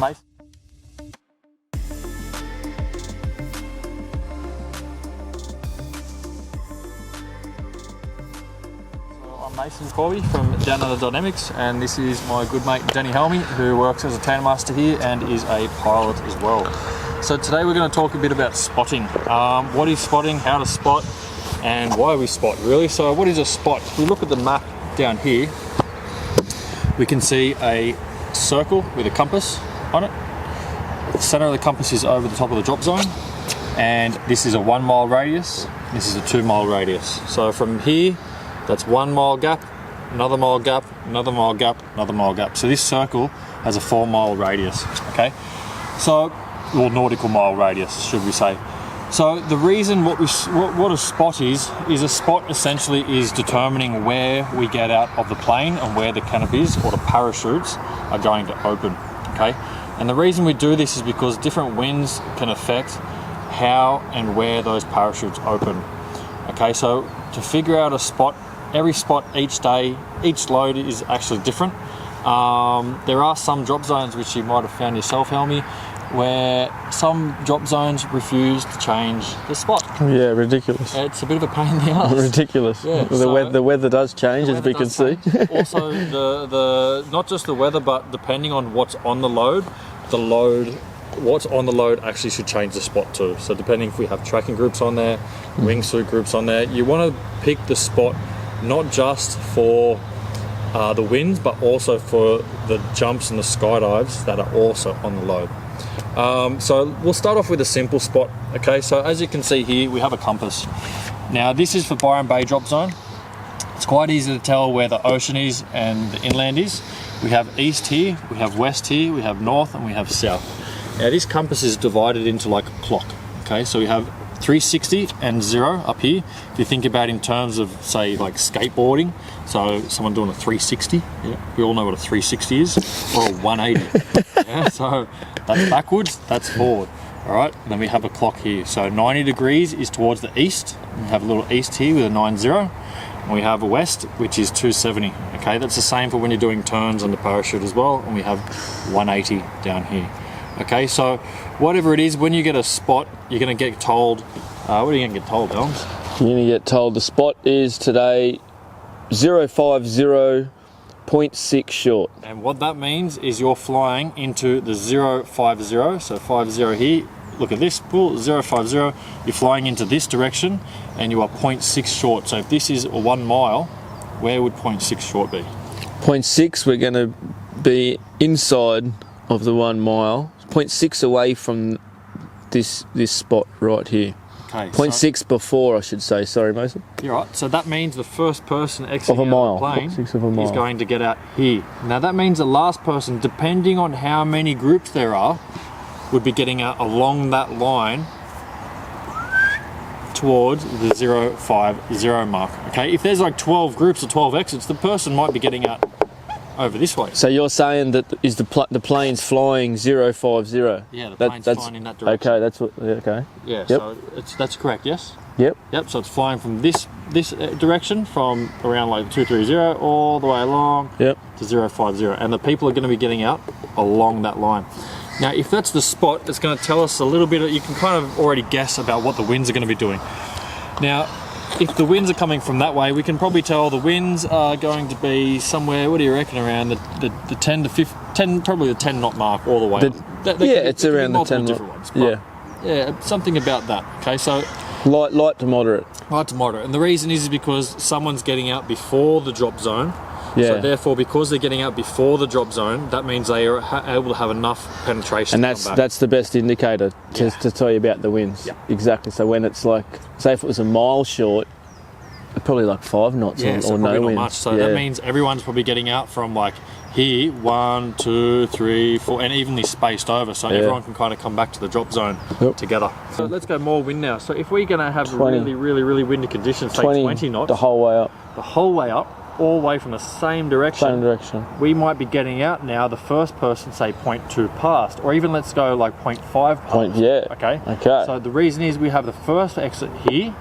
Mason. I'm Mason Corby from Downunder Dynamics, and this is my good mate Danny Helmy, who works as a tandem master here and is a pilot as well. So today we're going to talk a bit about spotting. What is spotting, how to spot, and why we spot really. So what is a spot? If we look at the map down here, we can see a circle with a compass on it. The center of the compass is over the top of the drop zone, and this is a 1 mile radius, this is a 2 mile radius. So from here, that's 1 mile gap, another mile gap, another mile gap, another mile gap. So this circle has a 4 mile radius, okay? So, or nautical mile radius, should we say. So the reason what a spot is a spot essentially is determining where we get out of the plane and where the canopies or the parachutes are going to open, okay? And the reason we do this is because different winds can affect how and where those parachutes open. Okay, so to figure out a spot, every spot each day, each load is actually different. There are some drop zones which you might have found yourself, Helmy, where some drop zones refuse to change the spot. Yeah, ridiculous. It's a bit of a pain in the ass. Ridiculous. Yeah, the weather does change, as we can see. Also, the not just the weather, but depending on what's on the load, what's on the load actually should change the spot too. So depending if we have tracking groups on there, wingsuit groups on there, you want to pick the spot not just for the winds, but also for the jumps and the skydives that are also on the load. So we'll start off with a simple spot. Okay, so as you can see here, we have a compass. Now this is for Byron Bay drop zone. It's quite easy to tell where the ocean is and the inland is. We have east here, we have west here, we have north, and we have south. Now this compass is divided into like a clock. Okay, so we have 360 and 0 up here. If you think about in terms of, say, like skateboarding, so someone doing a 360, yeah, we all know what a 360 is, or a 180. Yeah, so that's backwards, that's forward. All right, and then we have a clock here. So 90 degrees is towards the east. We have a little east here with a 90. And we have a west, which is 270. Okay, that's the same for when you're doing turns on the parachute as well. And we have 180 down here. Okay, so whatever it is, when you get a spot, you're going to get told, what are you going to get told, Elms? You're going to get told the spot is today 050.6 short. And what that means is you're flying into the 050, so 50 here. Look at this, pull 050, you're flying into this direction and you are 0.6 short. So if this is 1 mile, where would 0.6 short be? 0.6, we're going to be inside of the 1 mile, 0.6 away from this spot right here. Okay, 0.6 before, I should say. Sorry, Mason. You're right. So that means the first person exiting of a mile, out of the plane 0.6 of a mile. is going to get out here. Now that means the last person, depending on how many groups there are, would be getting out along that line towards the 050 mark. Okay, if there's like 12 groups or 12 exits, the person might be getting out over this way. So you're saying that is the plane's flying 050? Yeah, the plane's flying in that direction. Okay, that's what. Okay. Yeah, yep. So that's correct. Yes. Yep. Yep. So it's flying from this direction, from around like 230 all the way along. Yep. To 050, and the people are going to be getting out along that line. Now, if that's the spot, it's going to tell us a little bit. You can kind of already guess about what the winds are going to be doing. Now, if the winds are coming from that way, we can probably tell the winds are going to be somewhere, what do you reckon, around the 10 to 15, probably the 10 knot mark all the way. It's around the 10 knot. Ones, yeah, something about that. Okay, so light to moderate. Light to moderate, and the reason is because someone's getting out before the drop zone. Yeah. So therefore, because they're getting out before the drop zone, that means they are able to have enough penetration. And that's the best indicator to tell you about the winds. Yeah. Exactly. So when it's like, say if it was a mile short, probably like 5 knots or no wind. Much. So that means everyone's probably getting out from like here, 1, 2, 3, 4, and evenly spaced over, so everyone can kind of come back to the drop zone together. So let's go more wind now. So if we're going to have 20, really windy conditions, say 20 knots, the whole way up, all the way from the same direction. Same direction. We might be getting out now, the first person, say 0.2 past, or even let's go like 0.5 past. Okay. So the reason is we have the first exit here,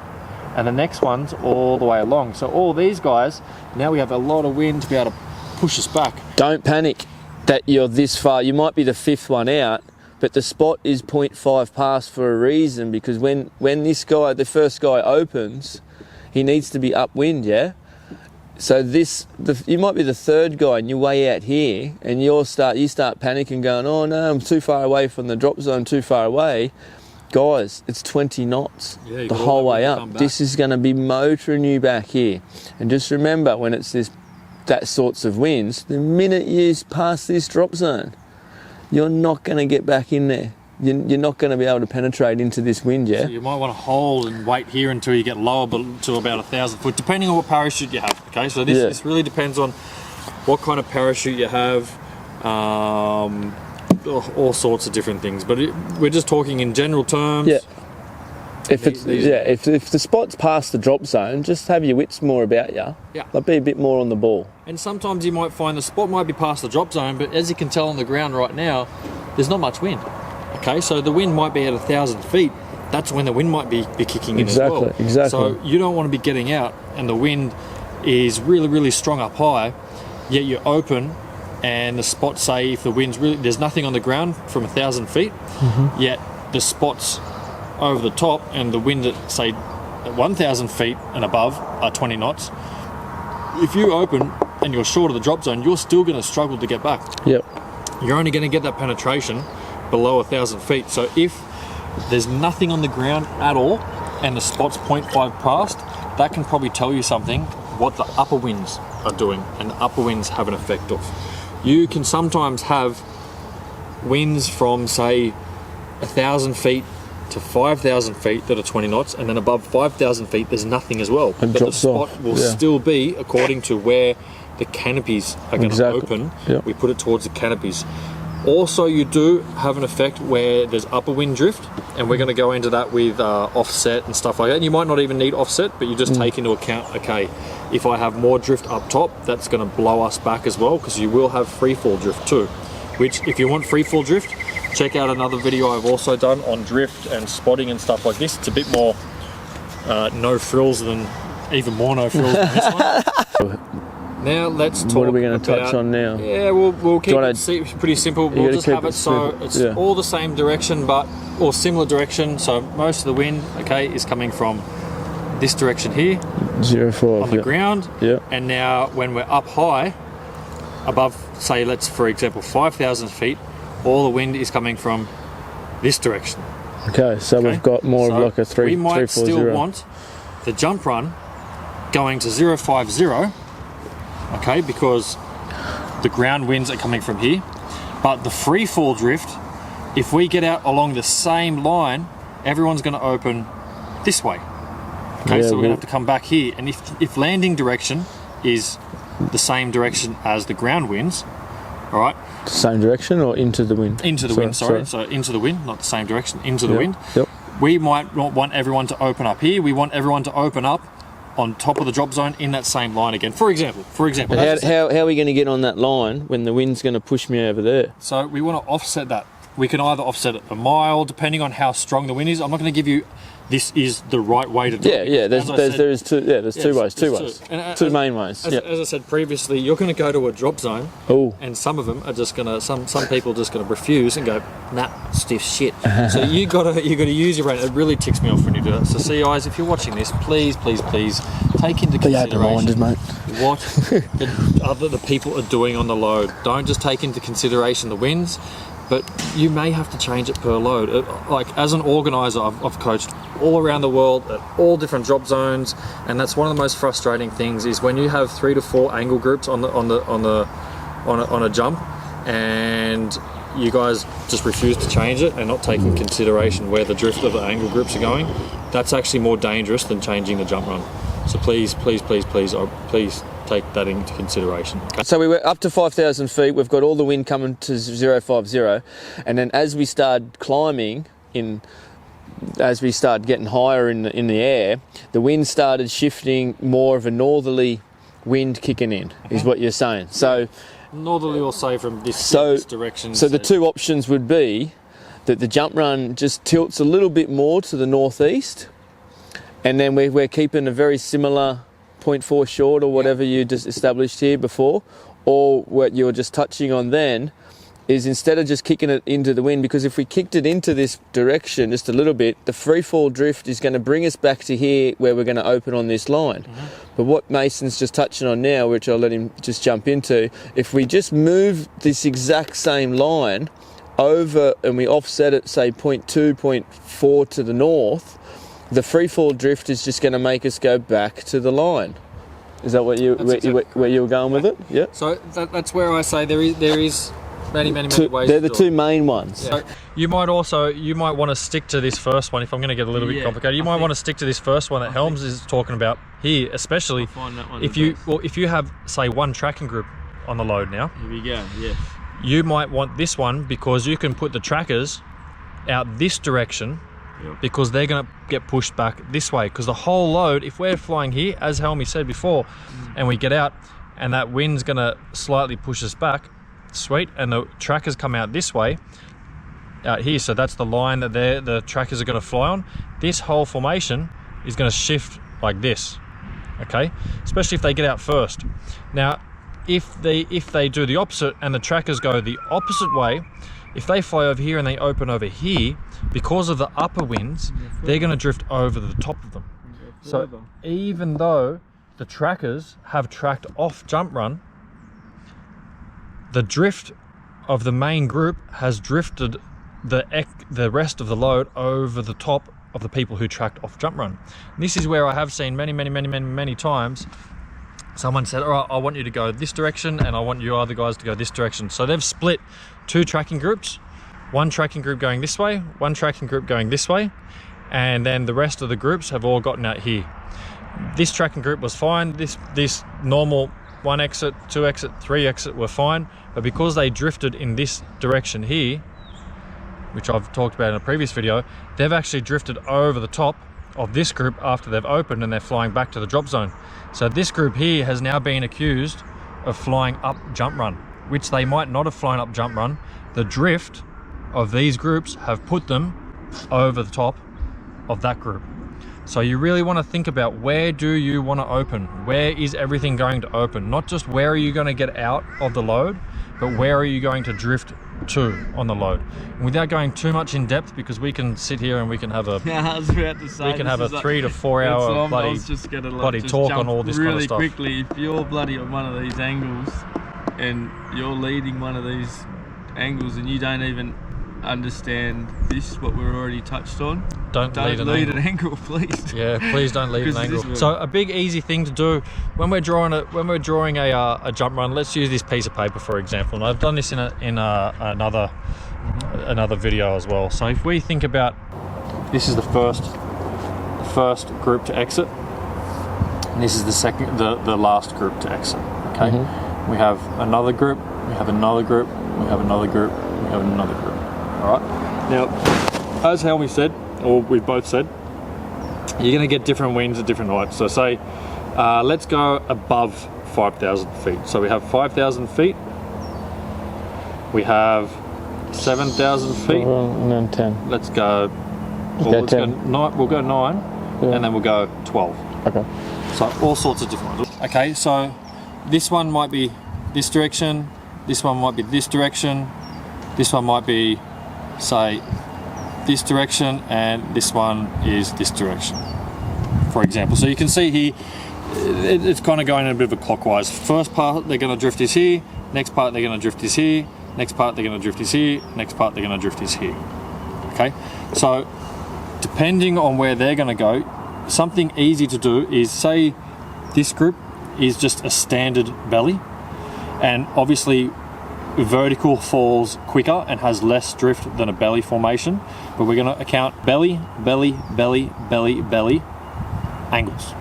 and the next one's all the way along. So all these guys, now we have a lot of wind to be able to push us back. Don't panic. that you're this far. You might be the 5th one out, but the spot is 0.5 past for a reason, because when this guy, the first guy, opens, he needs to be upwind, yeah? So you might be the 3rd guy and you're way out here, and you start panicking, going, oh no, I'm too far away from the drop zone, too far away. Guys, it's 20 knots the whole way up. This is going to be motoring you back here. And just remember, when it's that sorts of winds, the minute you pass this drop zone, you're not going to get back in there. You're not going to be able to penetrate into this wind, yeah? So you might want to hold and wait here until you get lower to about 1,000 foot, depending on what parachute you have, okay? So this really depends on what kind of parachute you have, all sorts of different things. But we're just talking in general terms. Yeah. If the spot's past the drop zone, just have your wits more about you. Yeah. Like, be a bit more on the ball. And sometimes you might find the spot might be past the drop zone, but as you can tell on the ground right now, there's not much wind. Okay, so the wind might be at 1,000 feet. That's when the wind might be kicking in as well. Exactly. So you don't want to be getting out and the wind is really, really strong up high, yet you're open, and the spot, say, if the wind's really, there's nothing on the ground from 1,000 feet, yet the spot's over the top and the wind at, say, at 1,000 feet and above are 20 knots. If you open and you're short of the drop zone, you're still going to struggle to get back. Yep. You're only going to get that penetration below 1,000 feet. So if there's nothing on the ground at all and the spot's 0.5 past, that can probably tell you something what the upper winds are doing, and the upper winds have an effect of. You can sometimes have winds from, say, 1,000 feet to 5,000 feet that are 20 knots, and then above 5,000 feet there's nothing as well. And but the spot will still be according to where the canopies are going to open. Yep. We put it towards the canopies. Also, you do have an effect where there's upper wind drift, and we're going to go into that with offset and stuff like that. And you might not even need offset, but you just take into account, okay, if I have more drift up top, that's going to blow us back as well, because you will have free fall drift too. Which, if you want free fall drift, check out another video I've also done on drift and spotting and stuff like this. It's a bit more no frills than, even more no frills than this one. Now let's talk. What are we going to touch on now? Yeah, we'll keep it pretty simple. We'll just have it so it's all the same direction, or similar direction. So most of the wind, okay, is coming from this direction here, 0.5 on the ground. Yeah. And now when we're up high, above, say, let's for example 5,000 feet, all the wind is coming from this direction. Okay, so we've got more of like a 340. We might still want the jump run going to 050. Okay, because the ground winds are coming from here, but the free fall drift, if we get out along the same line, everyone's going to open this way. Okay, so we're going to have to come back here, and if landing direction is the same direction as the ground winds, all right? Same direction or into the wind? Into the wind, sorry. So into the wind, not the same direction, into the wind. Yep. We might not want everyone to open up here. We want everyone to open up on top of the drop zone in that same line again. For example. How are we going to get on that line when the wind's going to push me over there? So we want to offset that. We can either offset it a mile, depending on how strong the wind is. I'm not going to give you this is the right way to do it. Yeah, there's two ways. Two main ways. As I said previously, you're going to go to a drop zone, and some of them are just going to, some people are just going to refuse and go, nah, stiff shit. So you got to use your brain. It really ticks me off when you do that. So see, guys, if you're watching this, please take into consideration what the people are doing on the load. Don't just take into consideration the winds, but you may have to change it per load. Like, as an organizer, I've coached all around the world at all different drop zones, and that's one of the most frustrating things is when you have 3 to 4 angle groups on a jump, and you guys just refuse to change it and not take in consideration where the drift of the angle groups are going. That's actually more dangerous than changing the jump run. So please take that into consideration. Okay. So we were up to 5,000 feet. We've got all the wind coming to 050, and then as we start climbing as we start getting higher in the air, the wind started shifting, more of a northerly wind kicking in. Is what you're saying. So northerly, or say from this direction. So the two options would be that the jump run just tilts a little bit more to the northeast, and then we're keeping a very similar 0.4 short or whatever you just established here before, or what you were just touching on then, is instead of just kicking it into the wind, because if we kicked it into this direction just a little bit, the free fall drift is going to bring us back to here where we're going to open on this line. But what Mason's just touching on now, which I'll let him just jump into, if we just move this exact same line over and we offset it, say 0.2, 0.4 to the north, the free fall drift is just going to make us go back to the line. Is that what where you were going with it? Yeah. So that's where I say there is many ways. They're the two main ones. Yeah. So you might want to stick to this first one. If I'm going to get a little bit complicated, you might want to stick to this first one that Helms is talking about here, especially if you have, say, one tracking group on the load now. Here we go. Yeah. You might want this one because you can put the trackers out this direction. Because they're going to get pushed back this way, because the whole load, if we're flying here, as Helmy said before, and we get out and that wind's going to slightly push us back, sweet, and the trackers come out this way, out here, so that's the line that the trackers are going to fly on. This whole formation is going to shift like this, okay, especially if they get out first. Now if they do the opposite and the trackers go the opposite way, if they fly over here and they open over here, because of the upper winds, they're going to drift over the top of them. So even though the trackers have tracked off jump run, the drift of the main group has drifted the rest of the load over the top of the people who tracked off jump run. And this is where I have seen many times someone said, all right, I want you to go this direction and I want you other guys to go this direction. So they've split two tracking groups, one tracking group going this way, one tracking group going this way, and then the rest of the groups have all gotten out here. This tracking group was fine. This normal 1 exit, 2 exit, 3 exit were fine, but because they drifted in this direction here, which I've talked about in a previous video, they've actually drifted over the top of this group after they've opened and they're flying back to the drop zone. So this group here has now been accused of flying up jump run, which they might not have flown up jump run. The drift of these groups have put them over the top of that group. So you really want to think about, where do you want to open? Where is everything going to open? Not just where are you going to get out of the load, but where are you going to drift to on the load? And without going too much in depth, because we can sit here and we can have a I was about to say, we can have a 3 to 4 hour bloody talk on all this kind of stuff. Really quickly, if you're bloody on one of these angles and you're leading one of these angles and you don't even understand this, what we're already touched on, don't lead an angle, please. Yeah, please don't lead an angle. So a big easy thing to do when we're drawing a jump run, let's use this piece of paper for example, and I've done this in another video as well. So if we think about, this is the first group to exit, and this is the last group to exit. Okay, we have another group, we have another group, we have another group, we have another group. All right. Now, as Helmy said, or we've both said, you're going to get different winds at different heights. So say, let's go above 5,000 feet. So we have 5,000 feet. We have 7,000 feet. And then 10. Let's go. We'll go 9. We'll go 9, and then we'll go 12. Okay. So all sorts of different ones. Okay. So this one might be this direction. This one might be this direction. This one might be, say, this direction, and this one is this direction, for example. So you can see here, it's kind of going in a bit of a clockwise. First part they're going to drift is here, next part they're going to drift is here, next part they're going to drift is here, next part they're going to drift is here. Okay, so depending on where they're going to go, something easy to do is, say this group is just a standard belly, and obviously vertical falls quicker and has less drift than a belly formation, but we're going to account belly, belly, belly, belly, belly angles,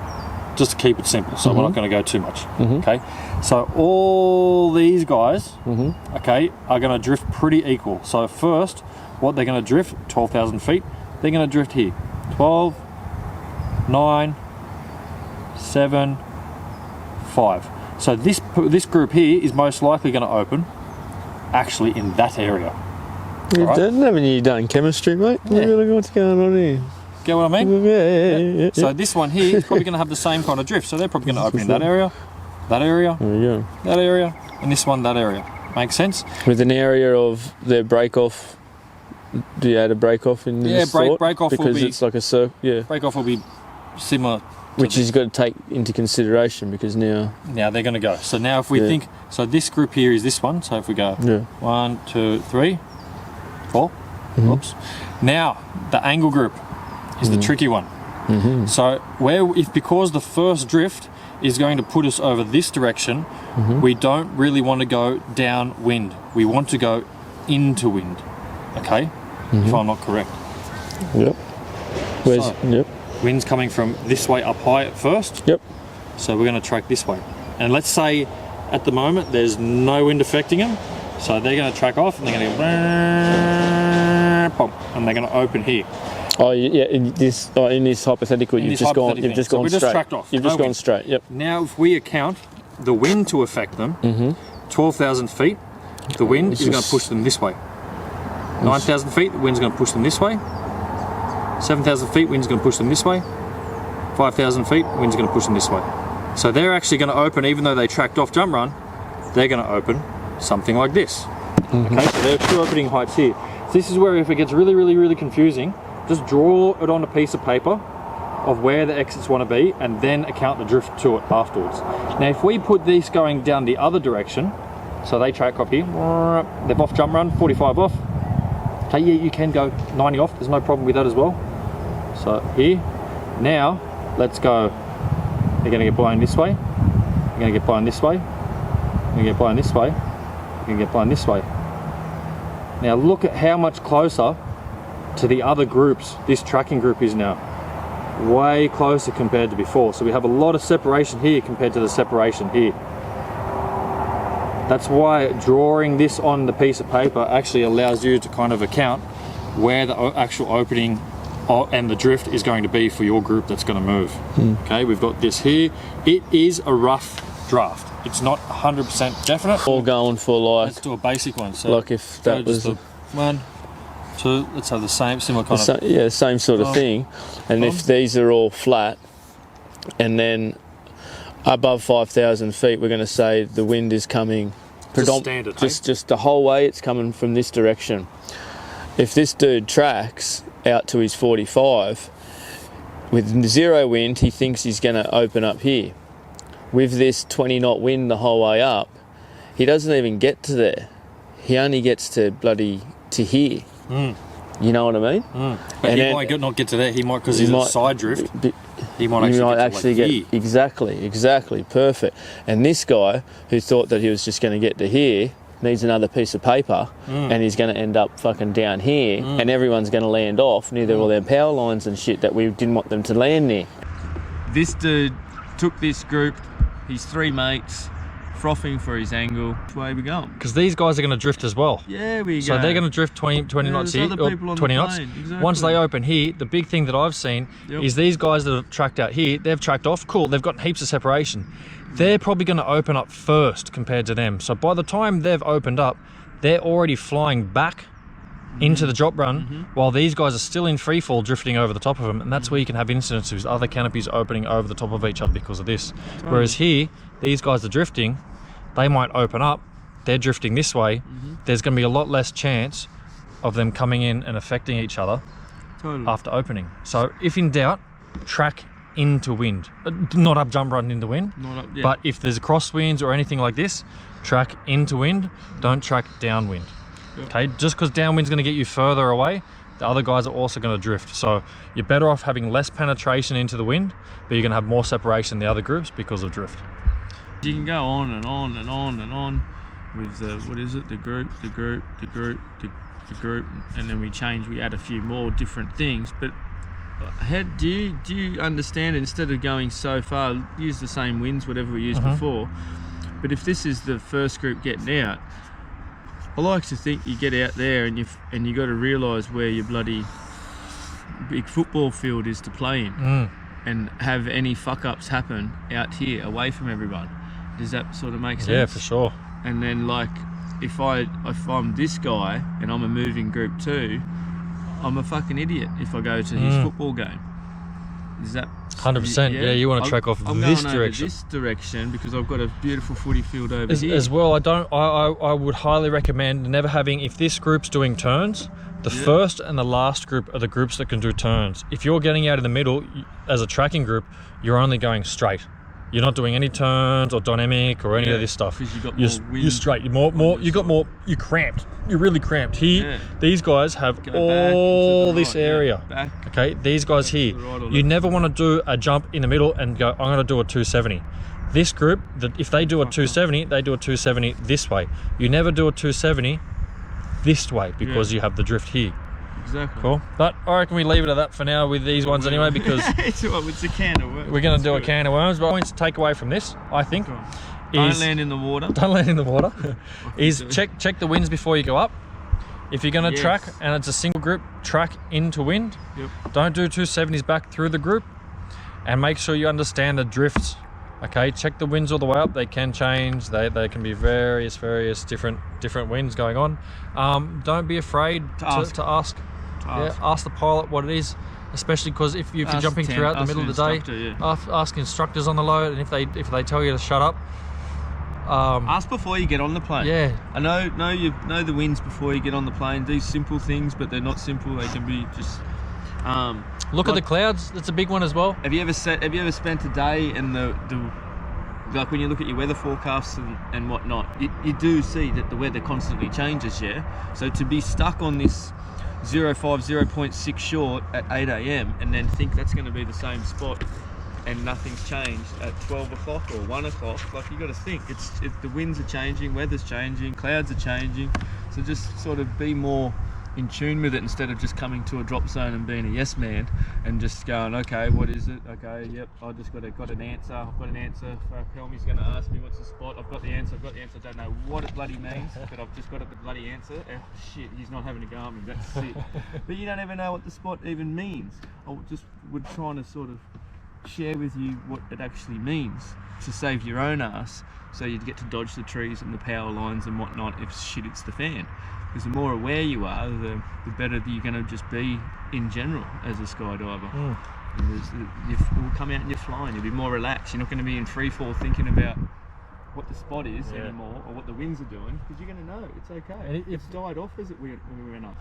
just to keep it simple. So we're not going to go too much. Okay, so all these guys, okay, are going to drift pretty equal. So first, what they're going to drift, 12,000 feet, they're going to drift here, 12, 9, 7, 5. So this group here is most likely going to open actually in that area. Haven't you done chemistry, mate? Yeah. Really, what's going on here? Get what I mean? Yeah. So this one here is probably going to have the same kind of drift. So they're probably going to open in that area, that area, there you go. that area, and this one, that area. Makes sense. With an area of their break off. Do you add a break off in this thought? break off because will be, it's like a circle. Yeah, break off will be similar. Which you've got to take into consideration because now they're going to go. So now if we think, so this group here is this one. So if we go 1, 2, 3, 4. Oops. Now the angle group is the tricky one. So because the first drift is going to put us over this direction, we don't really want to go downwind. We want to go into wind. Okay, if I'm not correct. Yep. Wind's coming from this way up high at first. Yep. So we're going to track this way. And let's say at the moment there's no wind affecting them. So they're going to track off and they're going to go and they're going to open here. Oh yeah, in this hypothetical, you've just gone straight. Just tracked off. You've just gone straight. Yep. Now, if we account the wind to affect them, 12,000 feet, the wind is going to push them this way. 9,000 feet, the wind's going to push them this way. 7,000 feet, wind's going to push them this way. 5,000 feet, wind's going to push them this way. So they're actually going to open, even though they tracked off jump run, they're going to open something like this. Okay, so there are two opening heights here. So this is where if it gets really, really, really confusing, just draw it on a piece of paper of where the exits want to be and then account the drift to it afterwards. Now if we put these going down the other direction, so they track up here, they've off jump run, 45 off. Okay, yeah, you can go 90 off, there's no problem with that as well. So here, now, let's go. They're gonna get blown this way, they're gonna get blown this way, they're gonna get blown this way, they're gonna get blown this way. Now look at how much closer to the other groups this tracking group is now. Way closer compared to before. So we have a lot of separation here compared to the separation here. That's why drawing this on the piece of paper actually allows you to kind of account where the actual opening and the drift is going to be for your group that's going to move. Okay, we've got this here. It is a rough draft. It's not 100% definite. All going for like... Let's do a basic one. So like if that was... 1, 2, let's have the similar kind of... Yeah, same sort of thing. And if these are all flat, and then above 5,000 feet, we're going to say the wind is coming... Just the whole way it's coming from this direction. If this dude tracks out to his 45, with zero wind, he thinks he's going to open up here. With this 20 knot wind the whole way up, he doesn't even get to there. He only gets to here. You know what I mean? But he might not get to there. He might, because he's a side drift. He might actually get here. Exactly, perfect. And this guy who thought that he was just going to get to here needs another piece of paper, and he's going to end up fucking down here, and everyone's going to land off near all their power lines and shit that we didn't want them to land near. This dude took this group, his 3 mates, frothing for his angle. Which way we going? Because these guys are going to drift as well. Yeah, we go. So they're going to drift 20 knots here, or 20 knots. Exactly. Once they open here, the big thing that I've seen is these guys that have tracked out here, they've tracked off, cool, they've got heaps of separation. They're probably going to open up first compared to them. So by the time they've opened up, they're already flying back into the drop run, while these guys are still in free fall drifting over the top of them, and that's where you can have incidents with other canopies opening over the top of each other because of this. Whereas here, these guys are drifting, they might open up, they're drifting this way, there's going to be a lot less chance of them coming in and affecting each other after opening. So if in doubt, track into wind. Not up jump run into wind, but if there's crosswinds or anything like this, track into wind, don't track downwind. Okay, just because downwind's going to get you further away, the other guys are also going to drift. So you're better off having less penetration into the wind, but you're going to have more separation in the other groups because of drift. You can go on and on and on and on with the, the group, and then we add a few more different things. But how do you understand, instead of going so far, use the same winds, whatever we used before, but if this is the first group getting out, I like to think you get out there and you got to realise where your bloody big football field is to play in, and have any fuck ups happen out here away from everyone. Does that sort of make sense? Yeah, for sure. And then like if I'm this guy and I'm a moving group 2, I'm a fucking idiot if I go to his football game. Does that 100%. Yeah, you want to track off I'm this going direction. over this direction because I've got a beautiful footy field over here. As well, I would highly recommend never having, if this group's doing turns, the first and the last group are the groups that can do turns. If you're getting out in the middle as a tracking group, you're only going straight. You're not doing any turns or dynamic or any of this stuff. Because You're straight. You're cramped. You're really cramped. Here, these guys have all this area. Okay, these guys here. You never want to do a jump in the middle and go, I'm going to do a 270. This group, if they do a 270, they do a 270 this way. You never do a 270 this way because you have the drift here. Exactly. Cool. But I reckon we leave it at that for now with these ones anyway, because it's a can of worms. We're going to do a can of worms. But points to take away from this, I think, don't land in the water. Don't land in the water. Is check the winds before you go up. If you're going to track and it's a single group, track into wind. Don't do 270s back through the group, and make sure you understand the drifts. Okay, check the winds all the way up. They can change. They can be various different winds going on. Don't be afraid to ask. Ask the pilot what it is, especially because if you're jumping throughout the middle of the day, ask instructors on the load, and if they tell you to shut up, ask before you get on the plane. I know the winds before you get on the plane. These simple things, but they're not simple. They can be just look at the clouds. That's a big one as well. Have you ever spent a day and the like when you look at your weather forecasts and whatnot, you do see that the weather constantly changes. So to be stuck on this 0.6 short at 8 AM and then think that's going to be the same spot and nothing's changed at 12 o'clock or 1 o'clock, like you got to think the winds are changing, weather's changing, clouds are changing. So just sort of be more in tune with it instead of just coming to a drop zone and being a yes man and just going, okay, what is it? Okay, yep, I just got an answer. I've got an answer. Helmy's going to ask me what's the spot. I've got the answer. I don't know what it bloody means, but I've just got the bloody answer. Oh, shit, he's not having a go at me. That's it. But you don't ever know what the spot even means. We're trying to sort of share with you what it actually means to save your own ass, so you'd get to dodge the trees and the power lines and whatnot if shit hits the fan. Because the more aware you are, the better you're going to just be in general as a skydiver. You'll come out and you're flying. You'll be more relaxed. You're not going to be in free fall thinking about what the spot is anymore or what the winds are doing, because you're going to know it's okay. And it's died off as when we went up.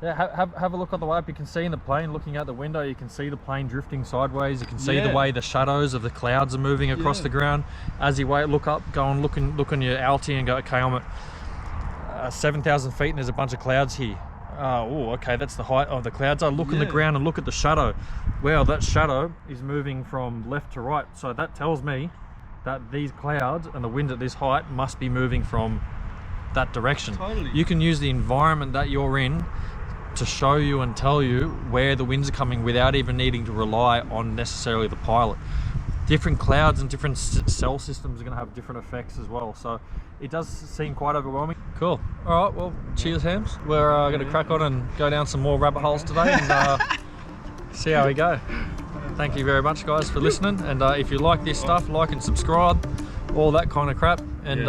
Yeah, have a look at the way up. You can see in the plane, looking out the window, you can see the plane drifting sideways. You can see the way the shadows of the clouds are moving across the ground. As you look up, go and look on your alti and go, okay, I'm at 7,000 feet and there's a bunch of clouds here. Okay, that's the height of the clouds. I look on the ground and look at the shadow. Well, that shadow is moving from left to right, so that tells me that these clouds and the wind at this height must be moving from that direction. Totally. You can use the environment that you're in to show you and tell you where the winds are coming without even needing to rely on necessarily the pilot. Different clouds and different cell systems are going to have different effects as well, so it does seem quite overwhelming. Cool. All right, well, cheers, Hams. We're going to crack on and go down some more rabbit holes today and see how we go. Thank you very much, guys, for listening, and if you like this stuff, like and subscribe, all that kind of crap, and